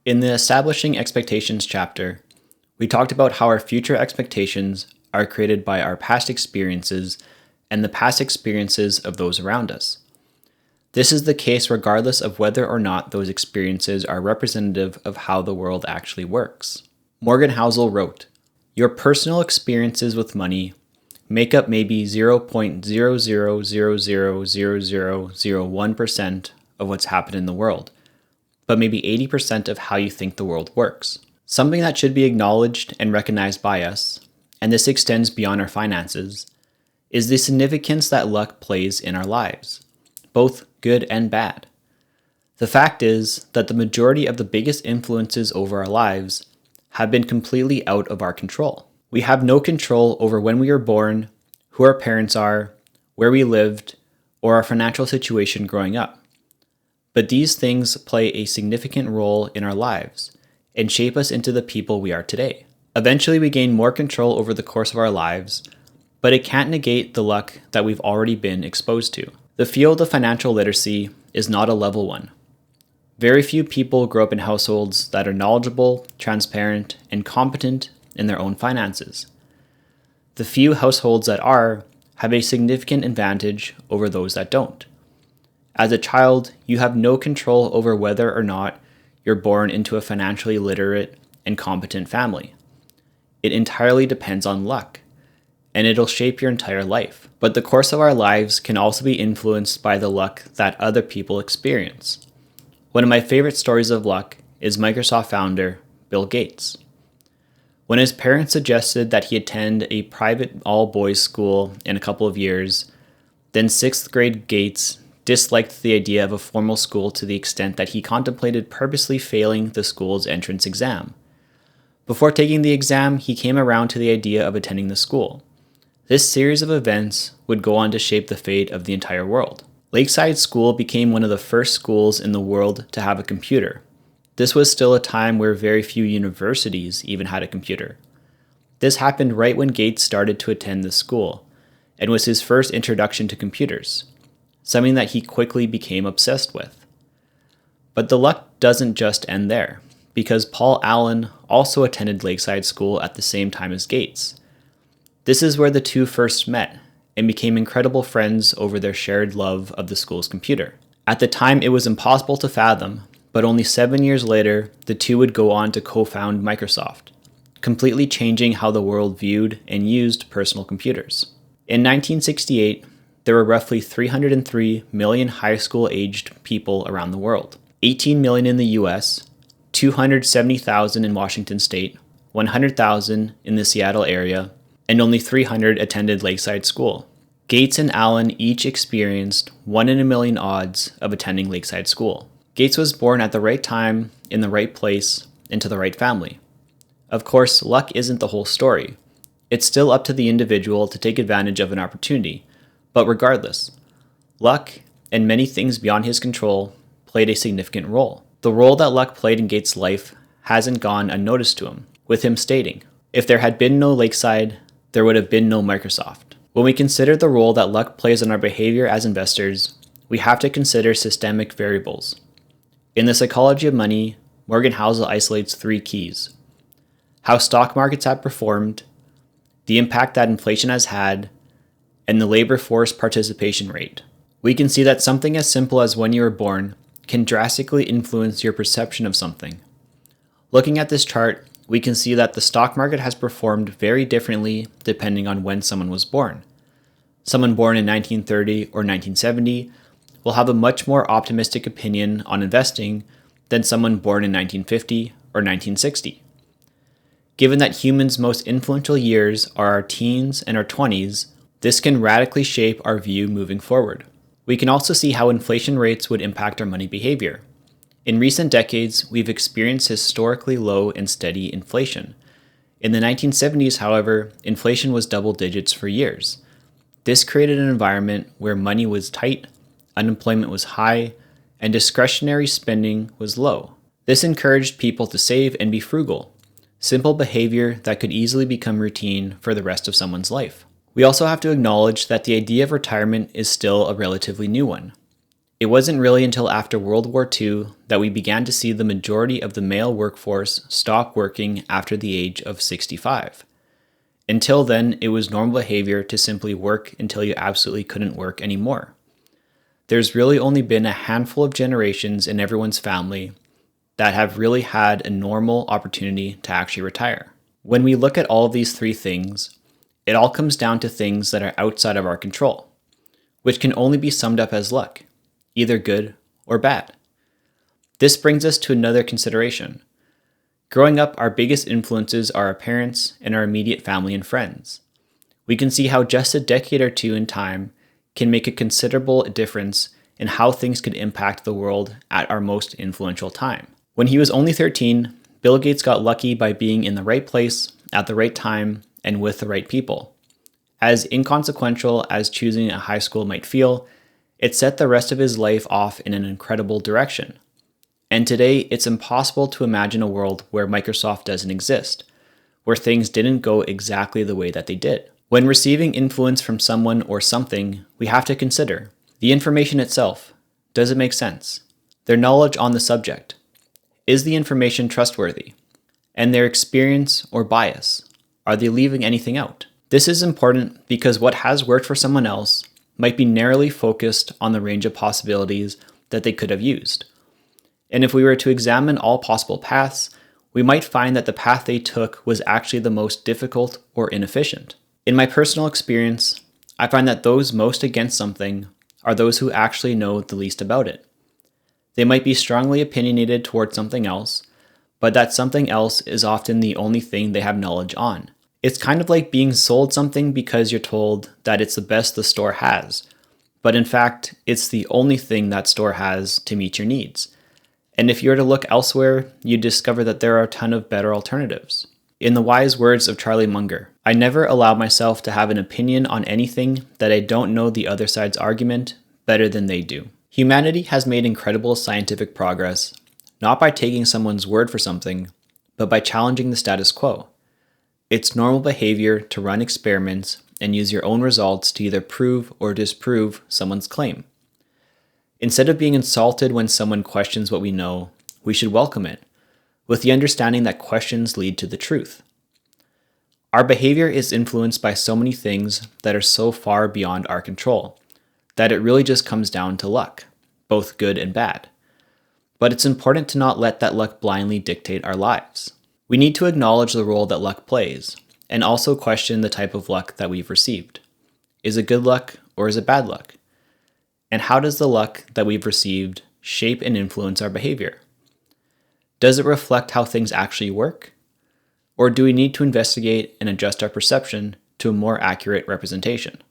In the Establishing Expectations chapter, we talked about how our future expectations are created by our past experiences and the past experiences of those around us. This is the case regardless of whether or not those experiences are representative of how the world actually works. Morgan Housel wrote, "Your personal experiences with money make up maybe 0.00000001% of what's happened in the world, but maybe 80% of how you think the world works." Something that should be acknowledged and recognized by us, and this extends beyond our finances, is the significance that luck plays in our lives, both good and bad. The fact is that the majority of the biggest influences over our lives have been completely out of our control. We have no control over when we were born, who our parents are, where we lived, or our financial situation growing up. But these things play a significant role in our lives and shape us into the people we are today. Eventually, we gain more control over the course of our lives, but it can't negate the luck that we've already been exposed to. The field of financial literacy is not a level one. Very few people grow up in households that are knowledgeable, transparent, and competent in their own finances. The few households that are have a significant advantage over those that don't. As a child, you have no control over whether or not you're born into a financially literate and competent family. It entirely depends on luck, and it'll shape your entire life. But the course of our lives can also be influenced by the luck that other people experience. One of my favorite stories of luck is Microsoft founder Bill Gates. When his parents suggested that he attend a private all-boys school in a couple of years, then sixth grade Gates disliked the idea of a formal school to the extent that he contemplated purposely failing the school's entrance exam. Before taking the exam, he came around to the idea of attending the school. This series of events would go on to shape the fate of the entire world. Lakeside School became one of the first schools in the world to have a computer. This was still a time where very few universities even had a computer. This happened right when Gates started to attend the school, and was his first introduction to computers, something that he quickly became obsessed with. But the luck doesn't just end there, because Paul Allen also attended Lakeside School at the same time as Gates. This is where the two first met and became incredible friends over their shared love of the school's computer. At the time, it was impossible to fathom, but only 7 years later, the two would go on to co-found Microsoft, completely changing how the world viewed and used personal computers. In 1968, there were roughly 303 million high school-aged people around the world. 18 million in the US, 270,000 in Washington State, 100,000 in the Seattle area, and only 300 attended Lakeside School. Gates and Allen each experienced 1 in a million odds of attending Lakeside School. Gates was born at the right time, in the right place, into the right family. Of course, luck isn't the whole story. It's still up to the individual to take advantage of an opportunity. But regardless, luck, and many things beyond his control, played a significant role. The role that luck played in Gates' life hasn't gone unnoticed to him, with him stating, "If there had been no Lakeside, there would have been no Microsoft." When we consider the role that luck plays in our behavior as investors, we have to consider systemic variables. In The Psychology of Money, Morgan Housel isolates 3 keys: how stock markets have performed, the impact that inflation has had, and the labor force participation rate. We can see that something as simple as when you were born can drastically influence your perception of something. Looking at this chart, we can see that the stock market has performed very differently depending on when someone was born. Someone born in 1930 or 1970 will have a much more optimistic opinion on investing than someone born in 1950 or 1960. Given that humans' most influential years are our teens and our 20s, this can radically shape our view moving forward. We can also see how inflation rates would impact our money behavior. In recent decades, we've experienced historically low and steady inflation. In the 1970s, however, inflation was double digits for years. This created an environment where money was tight, unemployment was high, and discretionary spending was low. This encouraged people to save and be frugal, simple behavior that could easily become routine for the rest of someone's life. We also have to acknowledge that the idea of retirement is still a relatively new one. It wasn't really until after World War II that we began to see the majority of the male workforce stop working after the age of 65. Until then, it was normal behavior to simply work until you absolutely couldn't work anymore. There's really only been a handful of generations in everyone's family that have really had a normal opportunity to actually retire. When we look at all of these three things, it all comes down to things that are outside of our control, which can only be summed up as luck, either good or bad. This brings us to another consideration. Growing up, our biggest influences are our parents and our immediate family and friends. We can see how just a decade or two in time can make a considerable difference in how things could impact the world at our most influential time. When he was only 13, Bill Gates got lucky by being in the right place at the right time and with the right people. As inconsequential as choosing a high school might feel, it set the rest of his life off in an incredible direction. And today, it's impossible to imagine a world where Microsoft doesn't exist, where things didn't go exactly the way that they did. When receiving influence from someone or something, we have to consider the information itself. Does it make sense? Their knowledge on the subject. Is the information trustworthy? And their experience or bias. Are they leaving anything out? This is important because what has worked for someone else might be narrowly focused on the range of possibilities that they could have used. And if we were to examine all possible paths, we might find that the path they took was actually the most difficult or inefficient. In my personal experience, I find that those most against something are those who actually know the least about it. They might be strongly opinionated towards something else, but that something else is often the only thing they have knowledge on. It's kind of like being sold something because you're told that it's the best the store has, but in fact, it's the only thing that store has to meet your needs. And if you were to look elsewhere, you'd discover that there are a ton of better alternatives. In the wise words of Charlie Munger, I never allow myself to have an opinion on anything that I don't know the other side's argument better than they do. Humanity has made incredible scientific progress, not by taking someone's word for something, but by challenging the status quo. It's normal behavior to run experiments and use your own results to either prove or disprove someone's claim. Instead of being insulted when someone questions what we know, we should welcome it, with the understanding that questions lead to the truth. Our behavior is influenced by so many things that are so far beyond our control, that it really just comes down to luck, both good and bad. But it's important to not let that luck blindly dictate our lives. We need to acknowledge the role that luck plays, and also question the type of luck that we've received. Is it good luck or is it bad luck? And how does the luck that we've received shape and influence our behavior? Does it reflect how things actually work? Or do we need to investigate and adjust our perception to a more accurate representation?